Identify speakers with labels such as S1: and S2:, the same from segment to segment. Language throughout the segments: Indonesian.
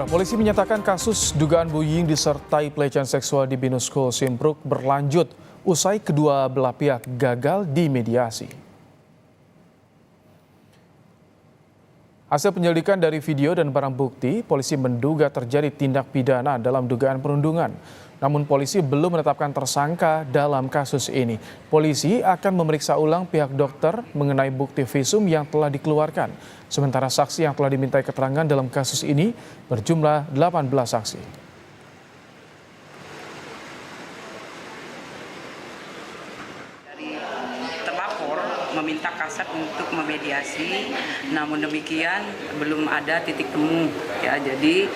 S1: Polisi menyatakan kasus dugaan bullying disertai pelecehan seksual di Binus School Simpruk berlanjut usai kedua belah pihak gagal dimediasi. Hasil penyelidikan dari video dan barang bukti, polisi menduga terjadi tindak pidana dalam dugaan perundungan. Namun polisi belum menetapkan tersangka dalam kasus ini. Polisi akan memeriksa ulang pihak dokter mengenai bukti visum yang telah dikeluarkan. Sementara saksi yang telah dimintai keterangan dalam kasus ini berjumlah 18 saksi.
S2: Terlapor meminta Kasat untuk memediasi, namun demikian belum ada titik temu ya, jadi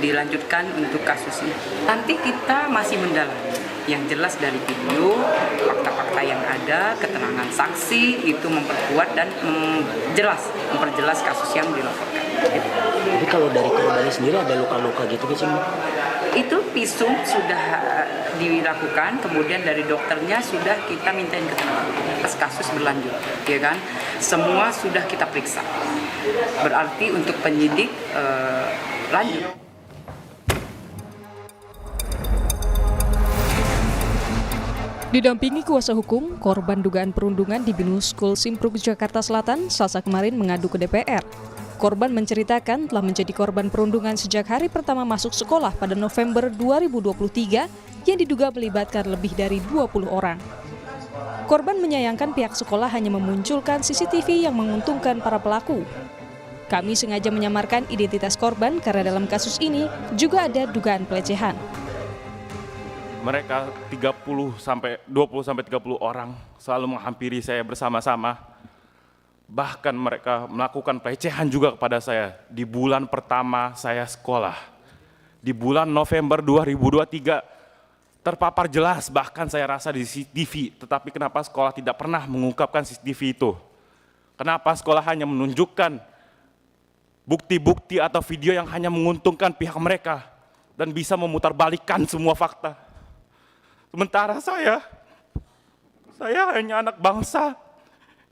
S2: dilanjutkan untuk kasusnya. Nanti kita masih mendalami, yang jelas dari video, fakta-fakta yang ada, keterangan saksi itu memperkuat dan memperjelas kasus yang dilaporkan.
S3: Tapi kalau dari korbannya sendiri ada luka-luka gitu sih?
S2: Itu visum sudah dilakukan, kemudian dari dokternya sudah kita mintain keterangan. Kasus berlanjut, ya kan? Semua sudah kita periksa. Berarti untuk penyidik lanjut.
S4: Didampingi kuasa hukum, korban dugaan perundungan di Binus School Simpruk, Jakarta Selatan, Selasa kemarin mengadu ke DPR. Korban menceritakan telah menjadi korban perundungan sejak hari pertama masuk sekolah pada November 2023 yang diduga melibatkan lebih dari 20 orang. Korban menyayangkan pihak sekolah hanya memunculkan CCTV yang menguntungkan para pelaku. Kami sengaja menyamarkan identitas korban karena dalam kasus ini juga ada dugaan pelecehan.
S5: Mereka 20 sampai 30 orang selalu menghampiri saya bersama-sama. Bahkan mereka melakukan pelecehan juga kepada saya di bulan pertama saya sekolah. Di bulan November 2023 terpapar jelas, bahkan saya rasa di CCTV. Tetapi kenapa sekolah tidak pernah mengungkapkan CCTV itu? Kenapa sekolah hanya menunjukkan bukti-bukti atau video yang hanya menguntungkan pihak mereka dan bisa memutarbalikkan semua fakta? Sementara saya hanya anak bangsa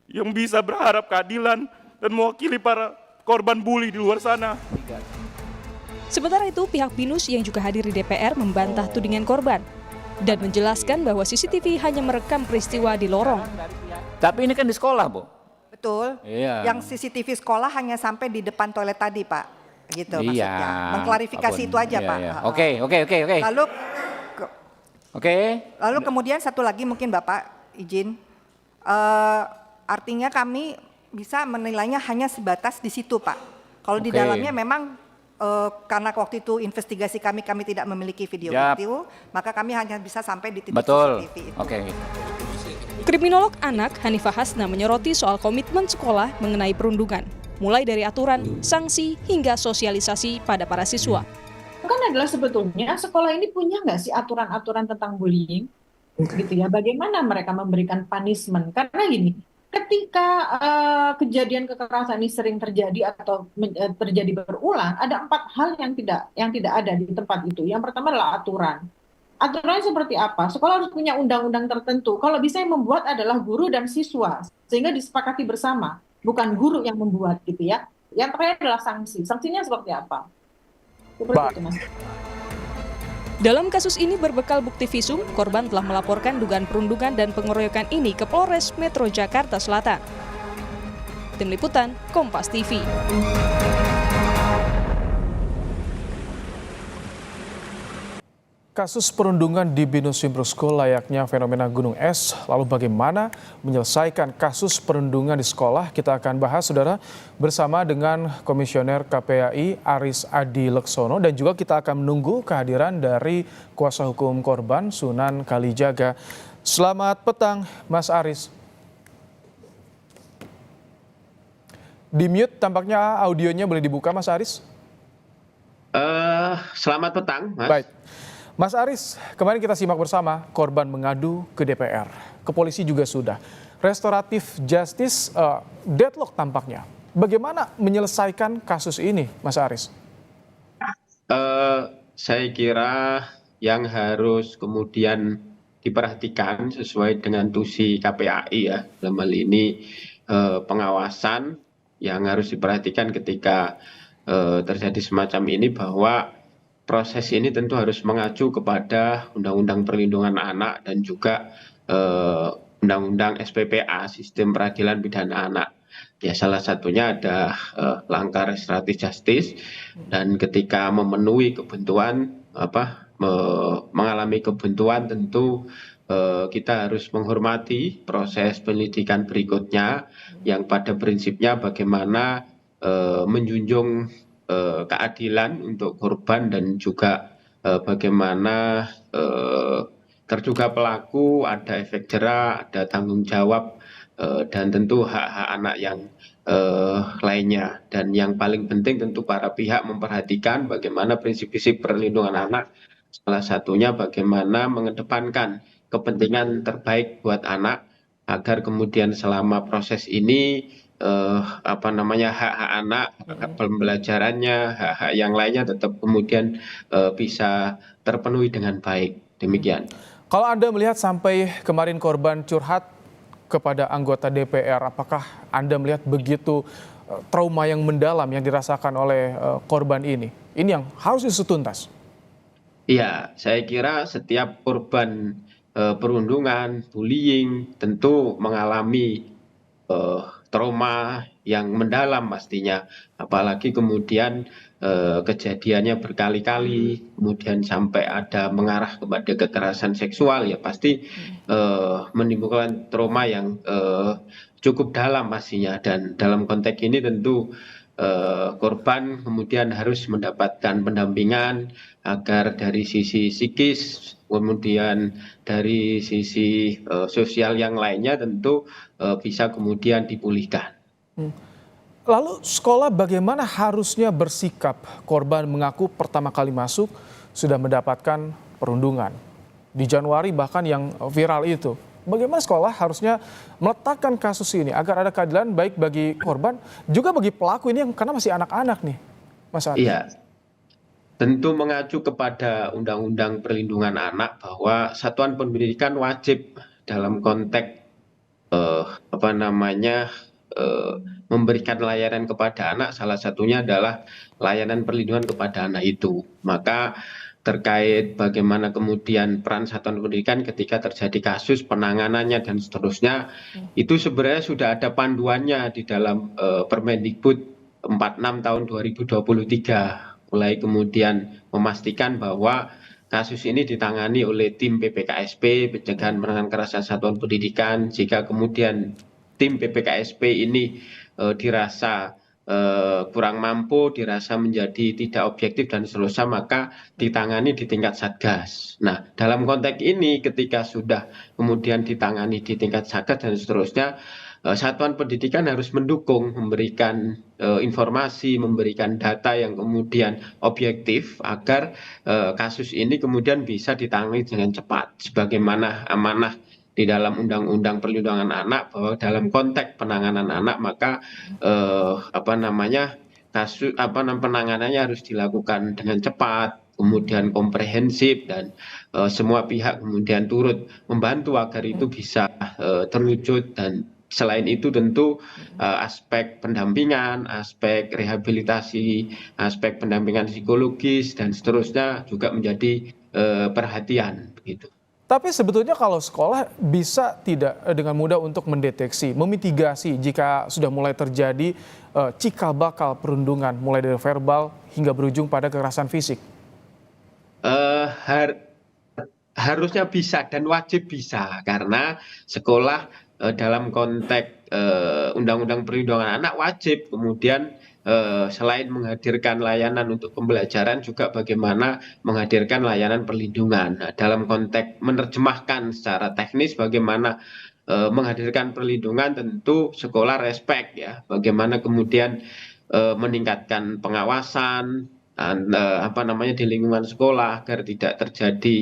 S5: yang bisa berharap keadilan dan mewakili para korban bully di luar sana.
S4: Sementara itu, pihak Binus yang juga hadir di DPR membantah tudingan korban dan menjelaskan bahwa CCTV hanya merekam peristiwa di lorong.
S6: Tapi ini kan di sekolah, Bu.
S7: Betul.
S6: Iya.
S7: Yang CCTV sekolah hanya sampai di depan toilet tadi, Pak. Gitu
S6: Iya.
S7: maksudnya. Mengklarifikasi itu aja, Pak.
S6: Iya. Oke.
S7: Lalu kemudian satu lagi mungkin Bapak izin. Artinya kami bisa menilainya hanya sebatas di situ, Pak. Kalau di dalamnya memang karena waktu itu investigasi kami tidak memiliki video itu, maka kami hanya bisa sampai di titik CCTV itu.
S6: Oke.
S4: Kriminolog anak Hanifah Hasna menyoroti soal komitmen sekolah mengenai perundungan, mulai dari aturan, sanksi, hingga sosialisasi pada para siswa.
S8: Kan adalah sebetulnya sekolah ini punya nggak sih aturan-aturan tentang bullying, gitu ya? Bagaimana mereka memberikan punishment? Karena gini, ketika kejadian kekerasan ini sering terjadi atau terjadi berulang, ada 4 hal yang tidak ada di tempat itu. Yang pertama adalah aturan. Aturannya seperti apa? Sekolah harus punya undang-undang tertentu. Kalau bisa yang membuat adalah guru dan siswa, sehingga disepakati bersama, bukan guru yang membuat, gitu ya. Yang terakhir adalah sanksi. Sanksinya seperti apa? Seperti itu, Mas.
S4: Dalam kasus ini berbekal bukti visum, korban telah melaporkan dugaan perundungan dan pengeroyokan ini ke Polres Metro Jakarta Selatan. Tim Liputan, Kompas TV.
S1: Kasus perundungan di Binus Simpruk School layaknya fenomena gunung es. Lalu bagaimana menyelesaikan kasus perundungan di sekolah? Kita akan bahas, saudara, bersama dengan Komisioner KPAI Aris Adi Leksono, dan juga kita akan menunggu kehadiran dari kuasa hukum korban Sunan Kalijaga. Selamat petang, Mas Aris. Di mute tampaknya audionya, boleh dibuka, Mas Aris?
S9: Selamat petang, Mas.
S1: Baik. Mas Aris, kemarin kita simak bersama korban mengadu ke DPR. Ke polisi juga sudah. Restoratif justice deadlock tampaknya. Bagaimana menyelesaikan kasus ini, Mas Aris?
S9: Saya kira yang harus kemudian diperhatikan sesuai dengan tusi KPAI ya, dalam hal ini pengawasan yang harus diperhatikan ketika terjadi semacam ini bahwa proses ini tentu harus mengacu kepada Undang-Undang Perlindungan Anak dan juga Undang-Undang SPPA, Sistem Peradilan Pidana Anak. Ya, salah satunya ada langkah restoratif justice, dan ketika memenuhi kebentuan mengalami kebuntuan tentu kita harus menghormati proses penyelidikan berikutnya yang pada prinsipnya bagaimana menjunjung keadilan untuk korban dan juga bagaimana terduga pelaku ada efek jera, ada tanggung jawab dan tentu hak-hak anak yang lainnya. Dan yang paling penting tentu para pihak memperhatikan bagaimana prinsip-prinsip perlindungan anak, salah satunya bagaimana mengedepankan kepentingan terbaik buat anak agar kemudian selama proses ini hak-hak anak, hak pembelajarannya, hak-hak yang lainnya tetap kemudian bisa terpenuhi dengan baik. Demikian.
S1: Kalau Anda melihat sampai kemarin korban curhat kepada anggota DPR, apakah Anda melihat begitu trauma yang mendalam yang dirasakan oleh korban ini? Ini yang harus diusut tuntas.
S9: Iya, saya kira setiap korban perundungan, bullying tentu mengalami trauma yang mendalam pastinya, apalagi kemudian kejadiannya berkali-kali, kemudian sampai ada mengarah kepada kekerasan seksual, ya pasti menimbulkan trauma yang cukup dalam pastinya. Dan dalam konteks ini tentu korban kemudian harus mendapatkan pendampingan agar dari sisi psikis, kemudian dari sisi sosial yang lainnya tentu bisa kemudian dipulihkan.
S1: Lalu sekolah bagaimana harusnya bersikap? Korban mengaku pertama kali masuk sudah mendapatkan perundungan. Di Januari bahkan yang viral itu. Bagaimana sekolah harusnya meletakkan kasus ini agar ada keadilan baik bagi korban juga bagi pelaku ini yang karena masih anak-anak nih, Mas Adi?
S9: Iya, tentu mengacu kepada Undang-Undang Perlindungan Anak bahwa satuan pendidikan wajib dalam konteks memberikan layanan kepada anak, salah satunya adalah layanan perlindungan kepada anak itu. Maka terkait bagaimana kemudian peran satuan pendidikan ketika terjadi kasus, penanganannya dan seterusnya, itu sebenarnya sudah ada panduannya di dalam Permendikbud 46 tahun 2023, mulai kemudian memastikan bahwa kasus ini ditangani oleh tim PPKSP, pencegahan penanganan kekerasan satuan pendidikan. Jika kemudian tim PPKSP ini dirasa kurang mampu, dirasa menjadi tidak objektif dan seterusnya, maka ditangani di tingkat Satgas. Nah, dalam konteks ini ketika sudah kemudian ditangani di tingkat Satgas dan seterusnya, satuan pendidikan harus mendukung, memberikan informasi, memberikan data yang kemudian objektif agar kasus ini kemudian bisa ditangani dengan cepat. Sebagaimana amanah di dalam Undang-Undang Perlindungan Anak bahwa dalam konteks penanganan anak maka kasus penanganannya harus dilakukan dengan cepat, kemudian komprehensif, dan semua pihak kemudian turut membantu agar itu bisa terwujud. Dan selain itu tentu aspek pendampingan, aspek rehabilitasi, aspek pendampingan psikologis dan seterusnya juga menjadi perhatian begitu.
S1: Tapi sebetulnya kalau sekolah bisa tidak dengan mudah untuk mendeteksi, memitigasi jika sudah mulai terjadi cikal bakal perundungan, mulai dari verbal hingga berujung pada kekerasan fisik?
S9: Harusnya bisa dan wajib bisa, karena sekolah dalam konteks Undang-Undang Perlindungan Anak wajib kemudian selain menghadirkan layanan untuk pembelajaran juga bagaimana menghadirkan layanan perlindungan. Nah, dalam konteks menerjemahkan secara teknis bagaimana menghadirkan perlindungan, tentu sekolah respect ya, bagaimana kemudian meningkatkan pengawasan di lingkungan sekolah agar tidak terjadi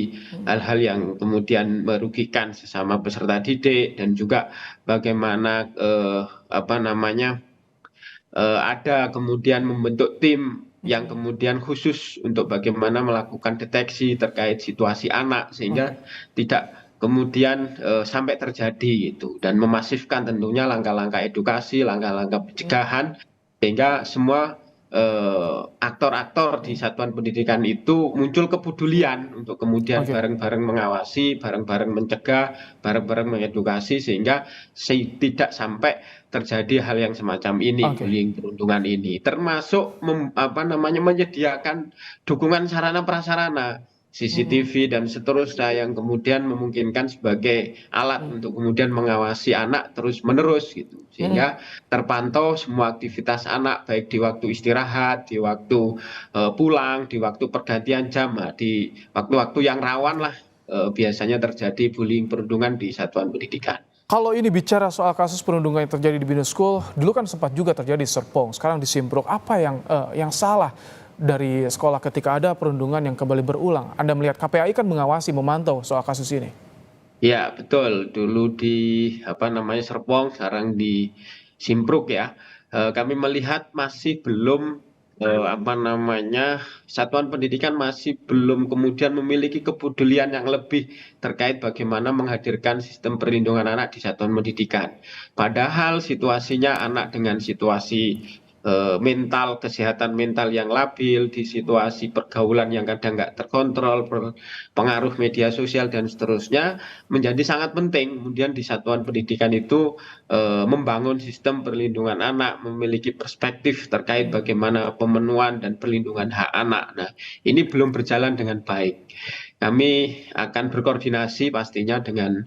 S9: hal-hal yang kemudian merugikan sesama peserta didik, dan juga bagaimana ada kemudian membentuk tim yang kemudian khusus untuk bagaimana melakukan deteksi terkait situasi anak sehingga tidak kemudian sampai terjadi itu, dan memasifkan tentunya langkah-langkah edukasi, langkah-langkah pencegahan sehingga semua aktor-aktor di satuan pendidikan itu muncul kepedulian untuk kemudian
S1: Oke.
S9: bareng-bareng mengawasi, bareng-bareng mencegah, bareng-bareng mengedukasi sehingga tidak sampai terjadi hal yang semacam ini,
S1: Oke.
S9: bullying perundungan ini, termasuk menyediakan dukungan sarana prasarana. CCTV dan seterusnya yang kemudian memungkinkan sebagai alat untuk kemudian mengawasi anak terus-menerus gitu. Sehingga terpantau semua aktivitas anak baik di waktu istirahat, di waktu pulang, di waktu pergantian jam, di waktu-waktu yang rawan lah biasanya terjadi bullying perundungan di satuan pendidikan.
S1: Kalau ini bicara soal kasus perundungan yang terjadi di Binus School, dulu kan sempat juga terjadi di Serpong, sekarang di Simpruk. Apa yang salah dari sekolah ketika ada perundungan yang kembali berulang? Anda melihat KPAI kan mengawasi, memantau soal kasus ini.
S9: Ya betul, dulu di Serpong, sekarang di Simpruk ya. Kami melihat masih belum satuan pendidikan masih belum kemudian memiliki kepedulian yang lebih terkait bagaimana menghadirkan sistem perlindungan anak di satuan pendidikan. Padahal situasinya anak dengan situasi kesehatan mental yang labil, di situasi pergaulan yang kadang nggak terkontrol, pengaruh media sosial dan seterusnya, menjadi sangat penting kemudian di satuan pendidikan itu membangun sistem perlindungan anak, memiliki perspektif terkait bagaimana pemenuhan dan perlindungan hak anak. Nah, ini belum berjalan dengan baik. Kami akan berkoordinasi pastinya dengan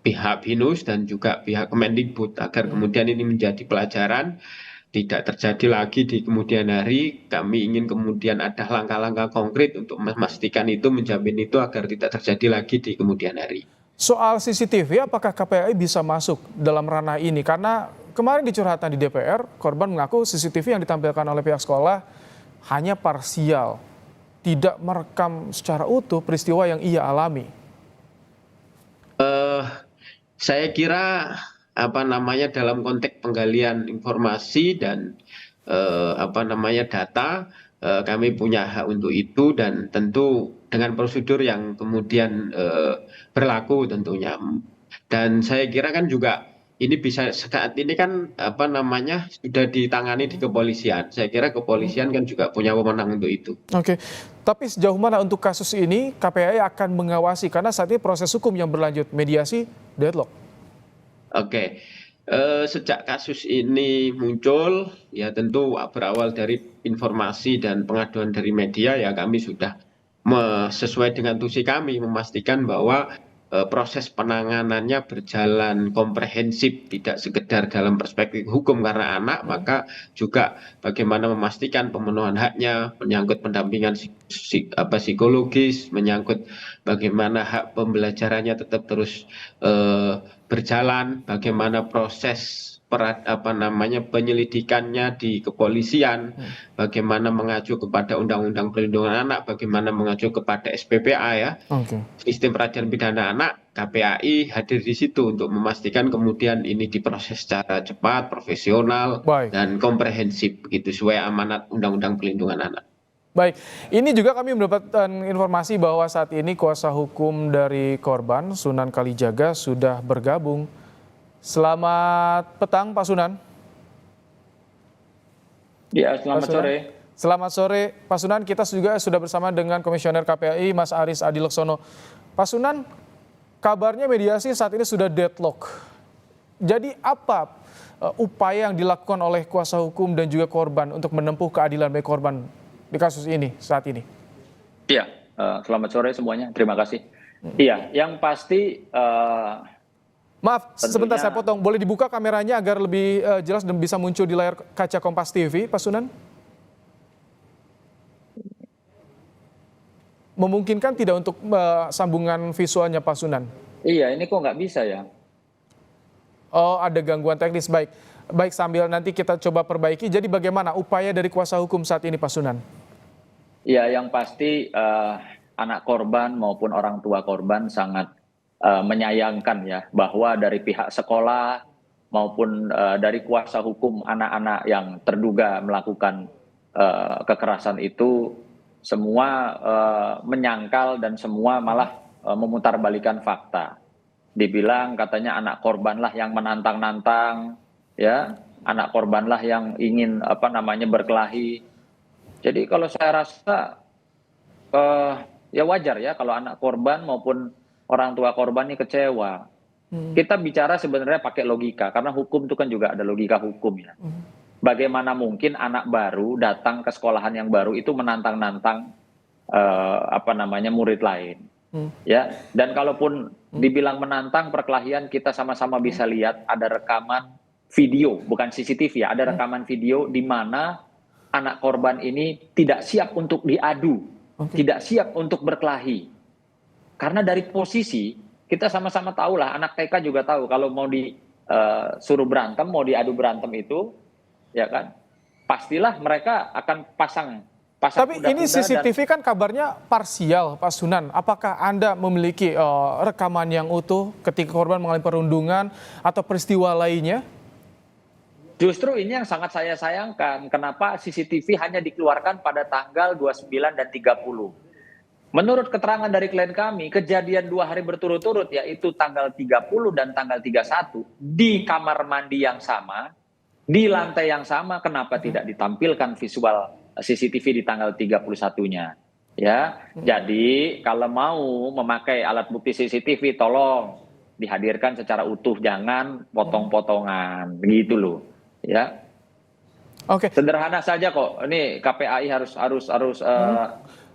S9: pihak BINUS dan juga pihak Kemendikbud agar kemudian ini menjadi pelajaran, tidak terjadi lagi di kemudian hari. Kami ingin kemudian ada langkah-langkah konkret untuk memastikan itu, menjamin itu agar tidak terjadi lagi di kemudian hari.
S1: Soal CCTV, apakah KPAI bisa masuk dalam ranah ini? Karena kemarin di curhatan di DPR, korban mengaku CCTV yang ditampilkan oleh pihak sekolah hanya parsial, tidak merekam secara utuh peristiwa yang ia alami.
S9: Saya kira dalam konteks penggalian informasi dan data, kami punya hak untuk itu dan tentu dengan prosedur yang kemudian berlaku tentunya. Dan saya kira kan juga ini bisa saat ini kan sudah ditangani di kepolisian. Saya kira kepolisian kan juga punya wewenang untuk itu.
S1: Oke, tapi sejauh mana untuk kasus ini KPAI akan mengawasi karena saat ini proses hukum yang berlanjut, mediasi deadlock.
S9: Oke, sejak kasus ini muncul, ya tentu berawal dari informasi dan pengaduan dari media, ya kami sudah sesuai dengan tusi kami memastikan bahwa proses penanganannya berjalan komprehensif, tidak sekedar dalam perspektif hukum karena anak, maka juga bagaimana memastikan pemenuhan haknya, menyangkut pendampingan psikologis, menyangkut bagaimana hak pembelajarannya tetap terus berjalan, bagaimana proses penyelidikannya di kepolisian, bagaimana mengacu kepada Undang-Undang Perlindungan Anak, bagaimana mengacu kepada SPPA ya, Sistem Peradilan Pidana Anak. KPAI hadir di situ untuk memastikan kemudian ini diproses secara cepat, profesional, dan komprehensif begitu sesuai amanat Undang-Undang Perlindungan Anak.
S1: Baik, ini juga kami mendapatkan informasi bahwa saat ini kuasa hukum dari korban, Sunan Kalijaga, sudah bergabung. Selamat petang, Pak Sunan.
S6: Ya, selamat sore.
S1: Selamat sore, Pak Sunan. Kita juga sudah bersama dengan Komisioner KPAI, Mas Aris Adileksono. Pak Sunan, kabarnya mediasi saat ini sudah deadlock. Jadi apa upaya yang dilakukan oleh kuasa hukum dan juga korban untuk menempuh keadilan bagi korban di kasus ini saat ini?
S6: Iya, selamat sore semuanya. Terima kasih. Iya, yang pasti
S1: maaf, sebentar saya potong. Boleh dibuka kameranya agar lebih jelas dan bisa muncul di layar kaca Kompas TV, Pak Sunan? Memungkinkan tidak untuk sambungan visualnya, Pak Sunan?
S6: Iya, ini kok nggak bisa ya?
S1: Oh, ada gangguan teknis. Baik, baik, sambil nanti kita coba perbaiki. Jadi bagaimana upaya dari kuasa hukum saat ini, Pak Sunan?
S6: Iya, yang pasti anak korban maupun orang tua korban sangat menyayangkan ya bahwa dari pihak sekolah maupun dari kuasa hukum anak-anak yang terduga melakukan kekerasan itu semua menyangkal dan semua malah memutarbalikan fakta. Dibilang katanya anak korbanlah yang menantang-nantang ya, anak korbanlah yang ingin berkelahi. Jadi kalau saya rasa ya wajar ya kalau anak korban maupun orang tua korban ini kecewa. Kita bicara sebenarnya pakai logika, karena hukum itu kan juga ada logika hukum ya. Bagaimana mungkin anak baru datang ke sekolahan yang baru itu menantang-nantang murid lain, ya. Dan kalaupun dibilang menantang perkelahian, kita sama-sama bisa lihat ada rekaman video, bukan CCTV ya, ada rekaman video di mana anak korban ini tidak siap untuk diadu, tidak siap untuk berkelahi, karena dari posisi kita sama-sama tahu lah, anak TK juga tahu kalau mau disuruh berantem, mau diadu berantem itu, ya kan, pastilah mereka akan pasang
S1: Tapi
S6: kuda-kuda
S1: ini CCTV kan kabarnya parsial, Pak Sunan. Apakah Anda memiliki rekaman yang utuh ketika korban mengalami perundungan atau peristiwa lainnya?
S6: Justru ini yang sangat saya sayangkan, kenapa CCTV hanya dikeluarkan pada tanggal 29 dan 30. Menurut keterangan dari klien kami, kejadian 2 hari berturut-turut, yaitu tanggal 30 dan tanggal 31, di kamar mandi yang sama, di lantai yang sama, kenapa tidak ditampilkan visual CCTV di tanggal 31-nya? Ya, jadi kalau mau memakai alat bukti CCTV, tolong dihadirkan secara utuh, jangan potong-potongan, begitu loh. Ya,
S1: Oke.
S6: sederhana saja kok. Ini KPAI harus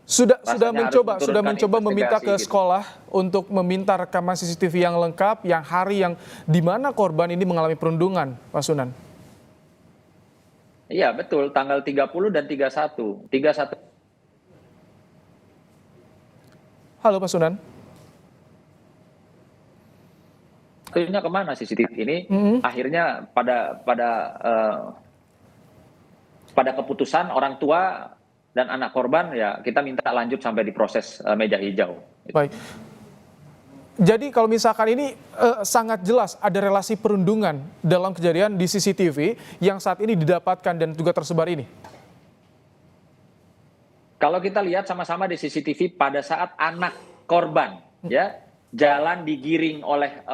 S1: Sudah
S6: rasanya harus
S1: mencoba
S6: menurunkan
S1: meminta ke
S6: investigasi gitu.
S1: sekolah untuk meminta rekaman CCTV yang lengkap, yang hari yang di mana korban ini mengalami perundungan, Pak Sunan.
S6: Iya betul, tanggal 30 dan 31. 31.
S1: Halo Pak Sunan.
S6: Akhirnya kemana CCTV ini? Akhirnya pada keputusan orang tua dan anak korban, ya kita minta lanjut sampai di proses meja hijau.
S1: Baik. Jadi kalau misalkan ini sangat jelas ada relasi perundungan dalam kejadian di CCTV yang saat ini didapatkan dan juga tersebar ini.
S6: Kalau kita lihat sama-sama di CCTV pada saat anak korban ya jalan digiring oleh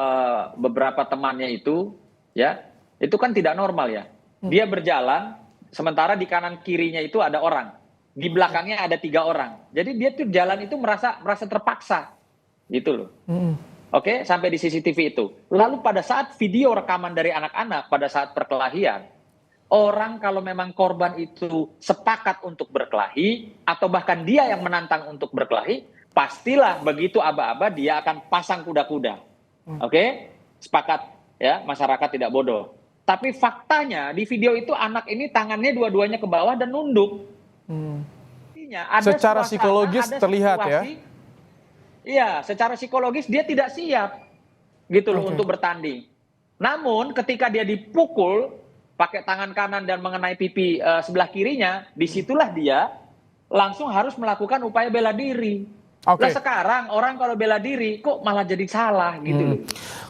S6: beberapa temannya itu, ya itu kan tidak normal ya. Dia berjalan sementara di kanan kirinya itu ada orang. Di belakangnya ada 3 orang. Jadi dia tuh jalan itu merasa terpaksa. Gitu loh. Oke, sampai di CCTV itu. Lalu pada saat video rekaman dari anak-anak pada saat perkelahian, orang kalau memang korban itu sepakat untuk berkelahi atau bahkan dia yang menantang untuk berkelahi, pastilah begitu aba-aba dia akan pasang kuda-kuda. Oke? Sepakat ya, masyarakat tidak bodoh. Tapi faktanya di video itu anak ini tangannya dua-duanya ke bawah dan nunduk. Ada
S1: Secara
S6: suasana,
S1: psikologis
S6: ada
S1: terlihat ya.
S6: Iya, secara psikologis dia tidak siap gitu loh untuk bertanding. Namun ketika dia dipukul pakai tangan kanan dan mengenai pipi sebelah kirinya, disitulah dia langsung harus melakukan upaya bela diri. Nah sekarang orang kalau bela diri kok malah jadi salah gitu loh.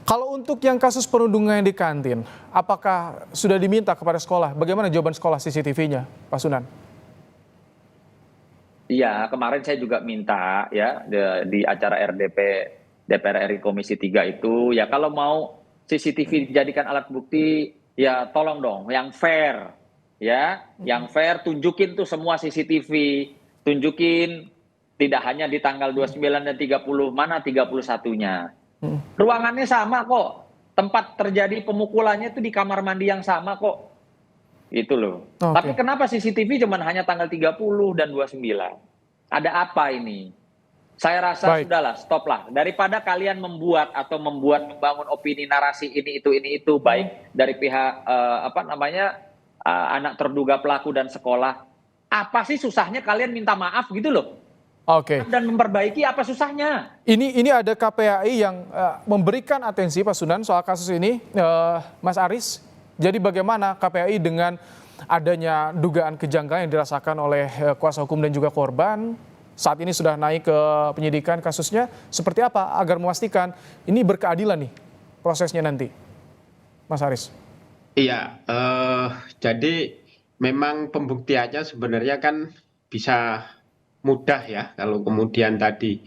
S1: Kalau untuk yang kasus perundungan di kantin, apakah sudah diminta kepada sekolah? Bagaimana jawaban sekolah CCTV-nya, Pak Sunan?
S6: Iya, kemarin saya juga minta ya di acara RDP DPR RI Komisi 3 itu, ya kalau mau CCTV dijadikan alat bukti, ya tolong dong yang fair, ya, yang fair, tunjukin tuh semua CCTV, tunjukin tidak hanya di tanggal 29 dan 30, mana 31-nya. Ruangannya sama kok, tempat terjadi pemukulannya itu di kamar mandi yang sama kok. Itu loh. Tapi kenapa CCTV cuma hanya tanggal 30 dan 29? Ada apa ini? Saya rasa sudahlah, stop lah. Daripada kalian membuat membangun opini narasi ini itu baik dari pihak anak terduga pelaku dan sekolah. Apa sih susahnya kalian minta maaf gitu loh? Dan memperbaiki, apa susahnya?
S1: Ini ada KPAI yang memberikan atensi Pak Sunan soal kasus ini, Mas Aris. Jadi bagaimana KPAI dengan adanya dugaan kejanggalan yang dirasakan oleh kuasa hukum dan juga korban, saat ini sudah naik ke penyidikan kasusnya, seperti apa agar memastikan ini berkeadilan nih prosesnya nanti, Mas Aris?
S9: Iya, jadi memang pembuktiannya sebenarnya kan bisa mudah ya kalau kemudian tadi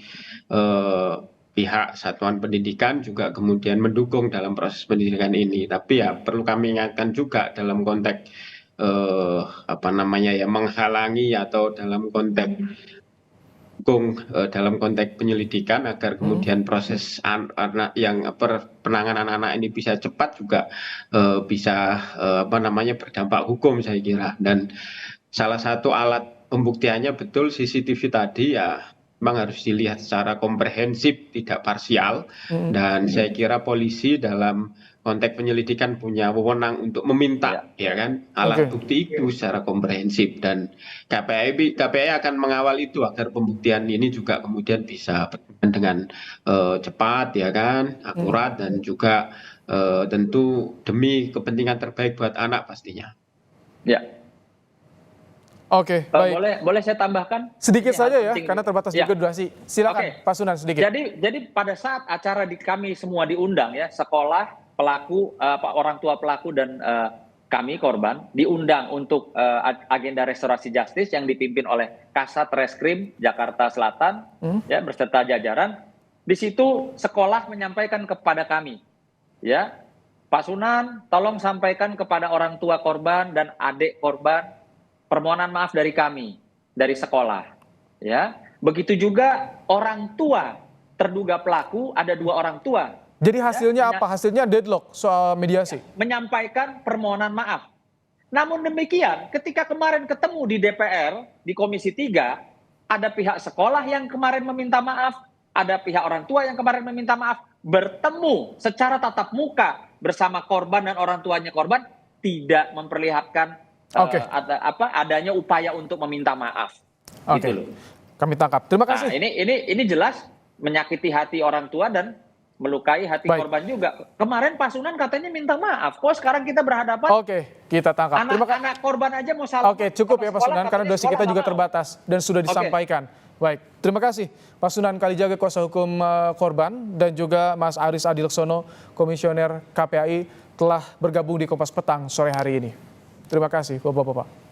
S9: pihak satuan pendidikan juga kemudian mendukung dalam proses pendidikan ini. Tapi ya perlu kami ingatkan juga dalam konteks menghalangi atau dalam konteks dalam konteks penyelidikan agar kemudian proses penanganan anak ini bisa cepat juga bisa berdampak hukum saya kira. Dan salah satu alat pembuktiannya betul CCTV tadi ya memang harus dilihat secara komprehensif, tidak parsial. Dan saya kira polisi dalam konteks penyelidikan punya wewenang untuk meminta ya kan alat bukti itu secara komprehensif, dan KPAI akan mengawal itu agar pembuktian ini juga kemudian bisa berjalan dengan cepat ya kan, akurat, dan juga tentu demi kepentingan terbaik buat anak pastinya.
S6: Ya.
S1: Oke, baik.
S6: Boleh saya tambahkan?
S1: Sedikit saja ya, karena terbatas juga durasi. Silakan, Pak Sunan, sedikit.
S6: Jadi pada saat acara kami semua diundang ya, sekolah, pelaku, orang tua pelaku dan kami korban diundang untuk agenda restorasi justice yang dipimpin oleh Kasat Reskrim Jakarta Selatan ya beserta jajaran. Di situ sekolah menyampaikan kepada kami, ya Pak Sunan, tolong sampaikan kepada orang tua korban dan adik korban permohonan maaf dari kami, dari sekolah. Ya, begitu juga orang tua terduga pelaku, ada 2 orang tua.
S1: Jadi hasilnya apa? Hasilnya deadlock soal mediasi?
S6: Menyampaikan permohonan maaf. Namun demikian, ketika kemarin ketemu di DPR, di Komisi 3, ada pihak sekolah yang kemarin meminta maaf, ada pihak orang tua yang kemarin meminta maaf, bertemu secara tatap muka bersama korban dan orang tuanya korban, tidak memperlihatkan adanya upaya untuk meminta maaf. Gitu loh.
S1: Kami tangkap. Terima kasih.
S6: Nah, ini jelas menyakiti hati orang tua dan melukai hati korban juga. Kemarin Pak Sunan katanya minta maaf. Kok sekarang kita berhadapan?
S1: Oke, kita tangkap.
S6: Anak korban aja mau salah.
S1: Oke, cukup ya Pak Sunan, karena durasi kita juga terbatas dan sudah disampaikan. Baik, terima kasih Pak Sunan Kalijaga, kuasa hukum korban, dan juga Mas Aris Adilksono, Komisioner KPAI, telah bergabung di Kompas Petang sore hari ini. Terima kasih Bapak-Bapak.